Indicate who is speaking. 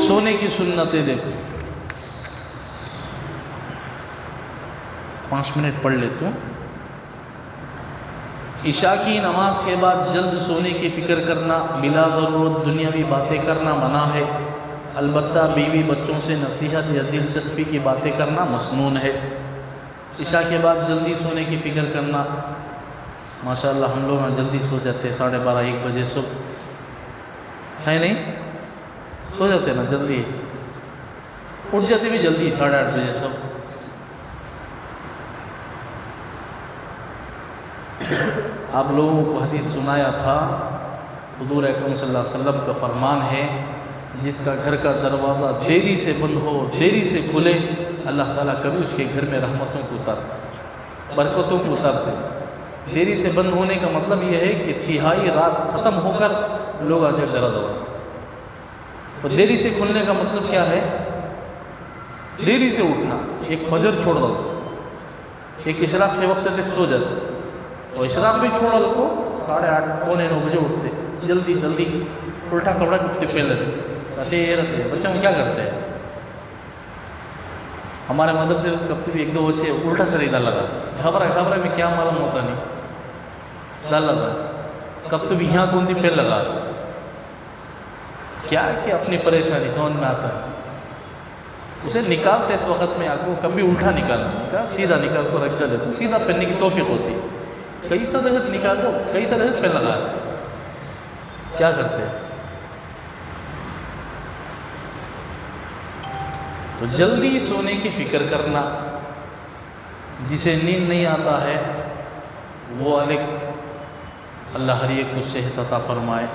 Speaker 1: سونے کی سنتیں دیکھو، 5 منٹ پڑھ لیتا ہوں۔ عشاء کی نماز کے بعد جلد سونے کی فکر کرنا، بلا ضرورت دنیاوی باتیں کرنا منع ہے، البتہ بیوی بچوں سے نصیحت یا دلچسپی کی باتیں کرنا مسنون ہے۔ عشاء کے بعد جلدی سونے کی فکر کرنا، ماشاءاللہ ہم لوگ جلدی سو جاتے ہیں، 12:30 1 بجے صبح ہے نہیں، سو جاتے ہیں نا جلدی، اٹھ جاتے بھی جلدی 8:30 بجے سب۔ آپ لوگوں کو حدیث سنایا تھا، حضور اکرم صلی اللہ علیہ وسلم کا فرمان ہے، جس کا گھر کا دروازہ دیری سے بند ہو اور دیری سے کھلے، اللہ تعالیٰ کبھی اس کے گھر میں رحمتوں کو اتارتے، برکتوں کو اتارتے۔ دیری سے بند ہونے کا مطلب یہ ہے کہ تہائی رات ختم ہو کر لوگ آتے دروازہ بند، اور دیری سے کھلنے کا مطلب کیا ہے؟ دیری سے اٹھنا، ایک فجر چھوڑ دو، ایک اشراق کے وقت تک سو جاتے، اور اشراق بھی چھوڑا کو 8:30 پونے 9 بجے اٹھتے، جلدی جلدی الٹا کپڑا کتے پہلے رہتے۔ بچہ ہم کیا کرتے ہیں؟ ہمارے مدرسے کبتے بھی 1-2 بچے الٹا سریدہ لگا، گھبرا میں کیا معلوم ہوتا نہیں، ڈال لگا کب تو بھی یہاں کون تھی پہل لگا، کیا کہ اپنی پریشانی سمجھ میں آتا ہے، اسے نکالتے اس وقت میں آپ کو کبھی الٹا نکالنا، سیدھا نکال کو رکھ ڈالے تو سیدھا پہننے کی توفیق ہوتی ہے۔ کئی سا دفعہ نکال دو، کئی سا دفعہ پہن لگاتے، کیا کرتے ہیں؟ تو جلدی سونے کی فکر کرنا، جسے نیند نہیں آتا ہے وہ اللہ ہر ایک کو صحت عطا فرمائے۔